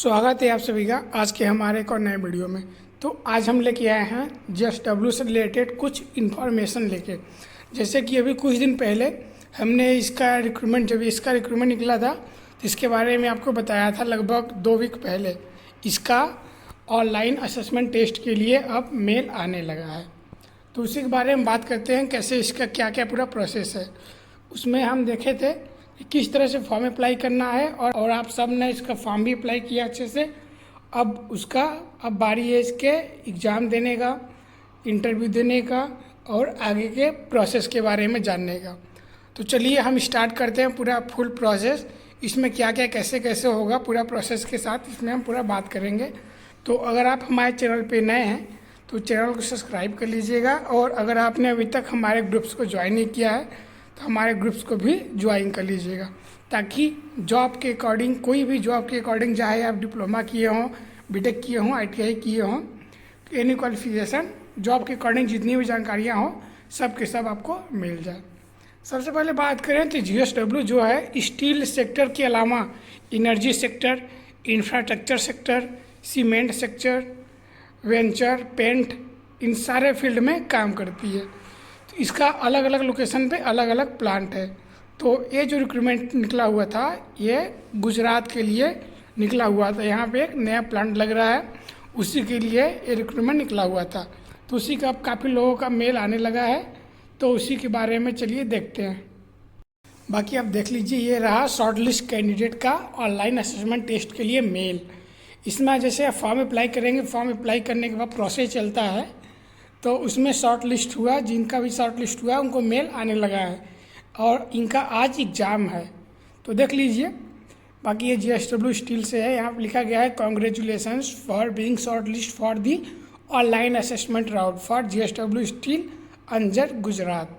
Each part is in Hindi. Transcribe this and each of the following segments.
स्वागत है आप सभी का आज के हमारे एक और नए वीडियो में। तो आज हम लेके आए हैं JSW से रिलेटेड कुछ इन्फॉर्मेशन लेके। जैसे कि अभी कुछ दिन पहले हमने जब इसका रिक्रूटमेंट निकला था तो इसके बारे में आपको बताया था लगभग 2 वीक पहले। इसका ऑनलाइन असेसमेंट टेस्ट के लिए अब मेल आने लगा है, तो उसी के बारे में बात करते हैं कैसे इसका क्या क्या पूरा प्रोसेस है। उसमें हम देखे थे कि किस तरह से फॉर्म अप्लाई करना है और आप सब ने इसका फॉर्म भी अप्लाई किया अच्छे से। अब बारी है इसके एग्ज़ाम देने का, इंटरव्यू देने का और आगे के प्रोसेस के बारे में जानने का। तो चलिए हम स्टार्ट करते हैं पूरा फुल प्रोसेस। इसमें क्या क्या कैसे कैसे होगा पूरा प्रोसेस के साथ इसमें हम पूरा बात करेंगे। तो अगर आप हमारे चैनल पे नए हैं तो चैनल को सब्सक्राइब कर लीजिएगा, और अगर आपने अभी तक हमारे ग्रुप्स को ज्वाइन नहीं किया है तो हमारे ग्रुप्स को भी ज्वाइन कर लीजिएगा, ताकि जॉब के अकॉर्डिंग कोई भी जॉब के अकॉर्डिंग, चाहे आप डिप्लोमा किए हों, बीटेक किए हों, ITI किए हों, एनी क्वालिफिकेशन, जॉब के अकॉर्डिंग जितनी भी जानकारियाँ हों सब के सब आपको मिल जाए। सबसे पहले बात करें तो JSW जो है स्टील सेक्टर के अलावा energy sector, infrastructure sector, cement sector, venture, paint, इन सारे फील्ड में काम करती है। तो इसका अलग अलग लोकेशन पे अलग अलग प्लांट है। तो ये जो रिक्रूटमेंट निकला हुआ था ये गुजरात के लिए निकला हुआ था। यहाँ पे एक नया प्लांट लग रहा है, उसी के लिए ये रिक्रूटमेंट निकला हुआ था। तो उसी का अब काफ़ी लोगों का मेल आने लगा है, तो उसी के बारे में चलिए देखते हैं। बाकी आप देख लीजिए, ये रहा शॉर्ट लिस्ट कैंडिडेट का ऑनलाइन असेसमेंट टेस्ट के लिए मेल। इसमें जैसे आप फॉर्म अप्लाई करेंगे, फॉर्म अप्लाई करने के बाद प्रोसेस चलता है, तो उसमें शॉर्ट लिस्ट हुआ, जिनका भी शॉर्ट लिस्ट हुआ उनको मेल आने लगा है और इनका आज एग्ज़ाम है। तो देख लीजिए। बाकी ये JSW स्टील से है, यहाँ पर लिखा गया है congratulations for being short list for the online assessment round for JSW steel Anjar Gujarat.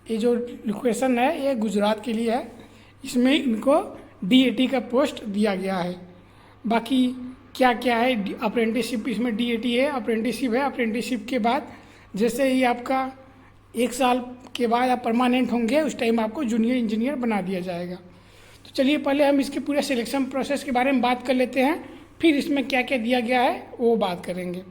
ये जो लोकेशन है ये गुजरात के लिए है। इसमें इनको DAT का पोस्ट दिया गया है। बाकी क्या क्या है, अप्रेंटिसशिप, इसमें DAT है, अप्रेंटिसशिप है। अप्रेंटिसशिप के बाद जैसे ही आपका 1 साल के बाद आप परमानेंट होंगे उस टाइम आपको जूनियर इंजीनियर बना दिया जाएगा। तो चलिए पहले हम इसके पूरे सिलेक्शन प्रोसेस के बारे में बात कर लेते हैं, फिर इसमें क्या क्या दिया गया है वो बात करेंगे।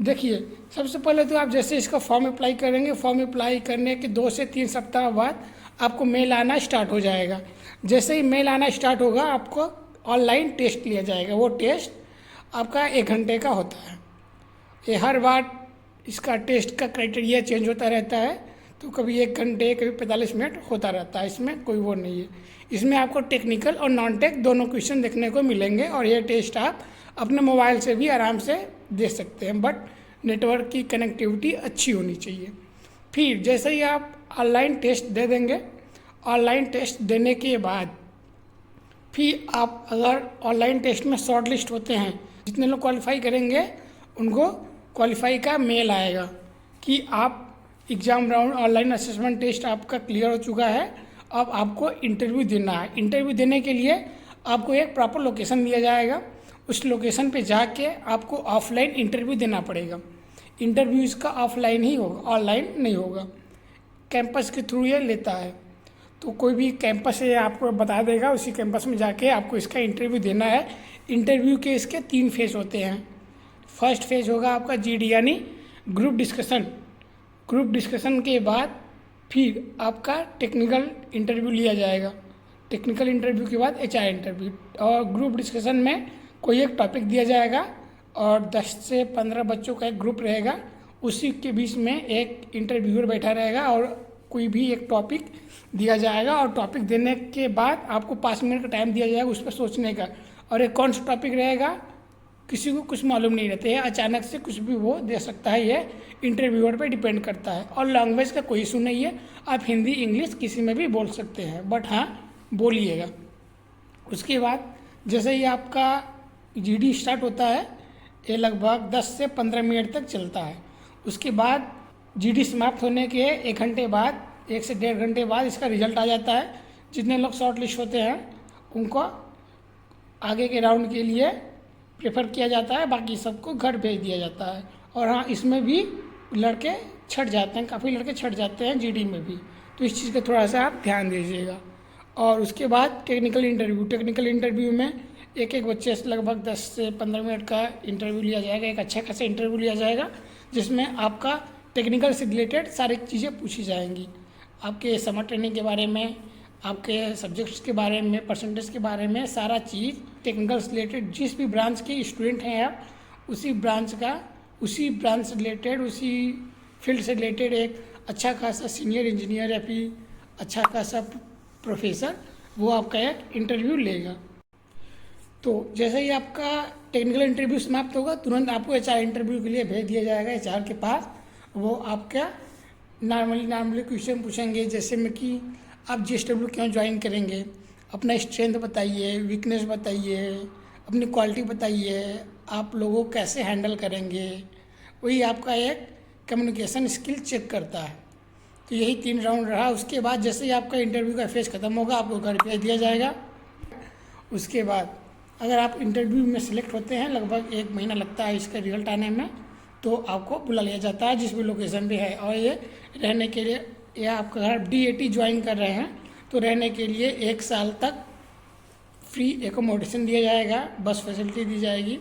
देखिए, सबसे पहले तो आप जैसे इसका फॉर्म अप्लाई करेंगे, फॉर्म अप्लाई करने के 2 से 3 सप्ताह बाद आपको मेल आना स्टार्ट हो जाएगा। जैसे ही मेल आना स्टार्ट होगा आपको ऑनलाइन टेस्ट लिया जाएगा। वो टेस्ट आपका 1 घंटे का होता है। ये हर बार इसका टेस्ट का क्राइटेरिया चेंज होता रहता है, तो कभी 1 घंटे कभी 45 मिनट होता रहता है। इसमें कोई वो नहीं है। इसमें आपको टेक्निकल और नॉन टेक दोनों क्वेश्चन देखने को मिलेंगे, और ये टेस्ट आप अपने मोबाइल से भी आराम से दे सकते हैं, बट नेटवर्क की कनेक्टिविटी अच्छी होनी चाहिए। फिर जैसे ही आप ऑनलाइन टेस्ट दे देंगे, ऑनलाइन टेस्ट देने के बाद फिर आप अगर ऑनलाइन टेस्ट में शॉर्ट लिस्ट होते हैं, जितने लोग क्वालिफाई करेंगे उनको क्वालिफाई का मेल आएगा कि आप exam round online assessment test आपका क्लियर हो चुका है, अब आपको इंटरव्यू देना है। इंटरव्यू देने के लिए आपको एक प्रॉपर लोकेशन दिया जाएगा। उस लोकेशन पे जाके आपको ऑफलाइन इंटरव्यू देना पड़ेगा। इंटरव्यू इसका ऑफलाइन ही होगा, ऑनलाइन नहीं होगा। कैंपस के थ्रू ये लेता है, तो कोई भी कैंपस से आपको बता देगा, उसी कैंपस में जाके आपको इसका इंटरव्यू देना है। इंटरव्यू के इसके 3 फेज होते हैं। फर्स्ट फेज होगा आपका GD यानी ग्रुप डिस्कशन। ग्रुप डिस्कशन के बाद फिर आपका टेक्निकल इंटरव्यू लिया जाएगा। टेक्निकल इंटरव्यू के बाद HR इंटरव्यू, और ग्रुप डिस्कशन में कोई एक टॉपिक दिया जाएगा और 10 से 15 बच्चों का एक ग्रुप रहेगा। उसी के बीच में एक इंटरव्यूअर बैठा रहेगा और कोई भी एक टॉपिक दिया जाएगा, और टॉपिक देने के बाद आपको 5 मिनट का टाइम दिया जाएगा उस पर सोचने का। और एक कौन सा टॉपिक रहेगा किसी को कुछ मालूम नहीं रहता है, अचानक से कुछ भी वो दे सकता है, ये इंटरव्यूअर पे डिपेंड करता है। और लैंग्वेज का कोई इशू नहीं है, आप हिंदी इंग्लिश किसी में भी बोल सकते हैं, बट हाँ बोलिएगा। उसके बाद जैसे ही आपका GD स्टार्ट होता है, ये लगभग 10 से 15 मिनट तक चलता है। उसके बाद GD समाप्त होने के 1 घंटे बाद, 1 से 1.5 घंटे बाद इसका रिजल्ट आ जाता है। जितने लोग शॉर्ट लिस्ट होते हैं उनको आगे के राउंड के लिए प्रेफर किया जाता है, बाकी सबको घर भेज दिया जाता है। और हाँ, इसमें भी लड़के छट जाते हैं, काफ़ी लड़के छट जाते हैं GD में भी, तो इस चीज़ का थोड़ा सा आप ध्यान दीजिएगा। और उसके बाद टेक्निकल इंटरव्यू में एक बच्चे से लगभग 10 से 15 मिनट का इंटरव्यू लिया जाएगा, एक अच्छा खासा इंटरव्यू लिया जाएगा, जिसमें आपका टेक्निकल से रिलेटेड सारी चीज़ें पूछी जाएंगी। आपके समर ट्रेनिंग के बारे में, आपके सब्जेक्ट्स के बारे में, परसेंटेज के बारे में, सारा चीज़ टेक्निकल से रिलेटेड, जिस भी ब्रांच के स्टूडेंट हैं आप, उसी ब्रांच से रिलेटेड, उसी फील्ड से रिलेटेड एक अच्छा खासा सीनियर इंजीनियर या फिर अच्छा खासा प्रोफेसर वो आपका एक इंटरव्यू लेगा। तो जैसे ही आपका टेक्निकल इंटरव्यू समाप्त होगा, तुरंत आपको HR इंटरव्यू के लिए भेज दिया जाएगा HR के पास। वो आपका नॉर्मली क्वेश्चन पूछेंगे, जैसे में कि आप GSW क्यों ज्वाइन करेंगे, अपना स्ट्रेंथ बताइए, वीकनेस बताइए, अपनी क्वालिटी बताइए, आप लोगों को कैसे हैंडल करेंगे। वही आपका एक कम्युनिकेशन स्किल चेक करता है। तो यही 3 राउंड रहा। उसके बाद जैसे ही आपका इंटरव्यू का फेज ख़त्म होगा, आपको घर भेज दिया जाएगा। उसके बाद अगर आप इंटरव्यू में सिलेक्ट होते हैं, लगभग 1 महीना लगता है इसका रिजल्ट आने में, तो आपको बुला लिया जाता है जिस भी लोकेशन पे है। और ये रहने के लिए, या आपका घर DAT ज्वाइन कर रहे हैं तो रहने के लिए 1 साल तक फ्री एकोमोडेशन दिया जाएगा, बस फैसिलिटी दी जाएगी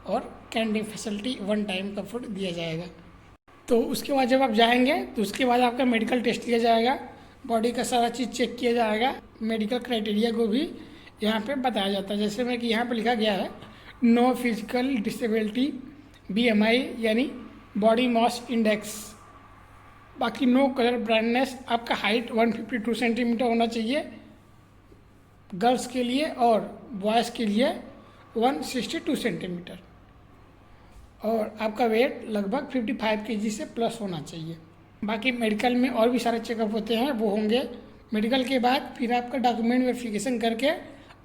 और कैंटीन फैसिलिटी 1 टाइम का फूड दिया जाएगा। तो उसके बाद जब आप जाएंगे तो उसके बाद आपका मेडिकल टेस्ट लिया जाएगा, बॉडी का सारा चीज़ चेक किया जाएगा। मेडिकल क्राइटेरिया को भी यहाँ पे बताया जाता है, जैसे में कि यहाँ पे लिखा गया है नो फिजिकल डिसेबिलिटी, BMI यानी बॉडी मास इंडेक्स, बाकी नो कलर ब्राइटनेस। आपका हाइट 152 सेंटीमीटर होना चाहिए गर्ल्स के लिए, और बॉयज़ के लिए 162 सेंटीमीटर, और आपका वेट लगभग 55 kg से प्लस होना चाहिए। बाकी मेडिकल में और भी सारे चेकअप होते हैं, वो होंगे। मेडिकल के बाद फिर आपका डॉक्यूमेंट वेरिफिकेशन करके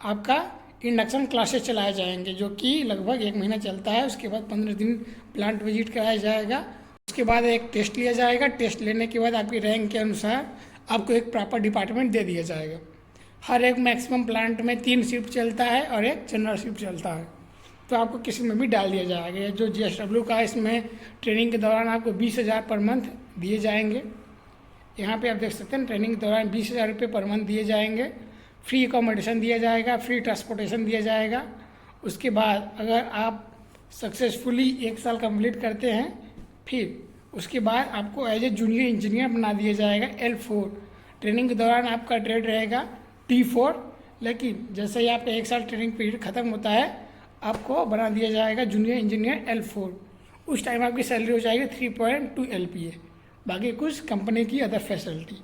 आपका इंडक्शन क्लासेस चलाए जाएंगे, जो कि लगभग 1 महीना चलता है। उसके बाद 15 दिन प्लांट विजिट कराया जाएगा। उसके बाद एक टेस्ट लिया जाएगा। टेस्ट लेने के बाद आपकी रैंक के अनुसार आपको एक प्रॉपर डिपार्टमेंट दे दिया जाएगा। हर एक मैक्सिमम प्लांट में 3 शिफ्ट चलता है और एक जनरल शिफ्ट चलता है, तो आपको किसी में भी डाल दिया जाएगा। जो GSW का, इसमें ट्रेनिंग के दौरान आपको 20,000 पर मंथ दिए जाएंगे। यहाँ पे आप देख सकते हैं, ट्रेनिंग के दौरान 20,000 रुपये पर मंथ दिए जाएंगे। फ्री अकोमोडेशन दिया जाएगा, फ्री ट्रांसपोर्टेशन दिया जाएगा। उसके बाद अगर आप सक्सेसफुली 1 साल कंप्लीट करते हैं, फिर उसके बाद आपको एज ए जूनियर इंजीनियर बना दिया जाएगा L4। ट्रेनिंग के दौरान आपका ट्रेड रहेगा T4, लेकिन जैसे ही आपका 1 साल ट्रेनिंग पीरियड ख़त्म होता है, आपको बना दिया जाएगा जूनियर इंजीनियर L4। उस टाइम आपकी सैलरी हो जाएगी 3.2 LPA, बाकी कुछ कंपनी की अदर फैसिलिटी।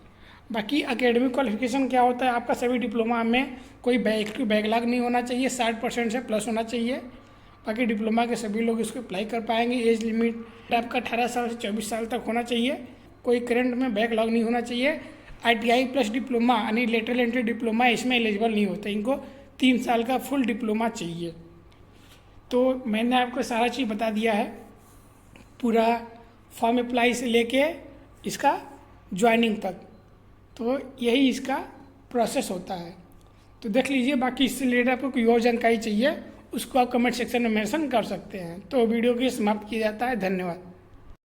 बाकी एकेडमिक क्वालिफिकेशन क्या होता है, आपका सभी डिप्लोमा में कोई बैकलॉग नहीं होना चाहिए, 60% से प्लस होना चाहिए। बाकी डिप्लोमा के सभी लोग इसको अप्लाई कर पाएंगे। एज लिमिट आपका 18 साल से 24 साल तक होना चाहिए। कोई करंट में बैकलॉग नहीं होना चाहिए। ITI प्लस डिप्लोमा यानी लेटरल एंट्री डिप्लोमा इसमें एलिजिबल नहीं होते, इनको 3 साल का फुल डिप्लोमा चाहिए। तो मैंने आपको सारा चीज़ बता दिया है, पूरा फॉर्म अप्लाई से लेके इसका ज्वाइनिंग तक। तो यही इसका प्रोसेस होता है। तो देख लीजिए, बाकी इससे रिलेटेड आपको कोई और जानकारी चाहिए उसको आप कमेंट सेक्शन में मेंशन कर सकते हैं। तो वीडियो की समाप्त किया जाता है। धन्यवाद।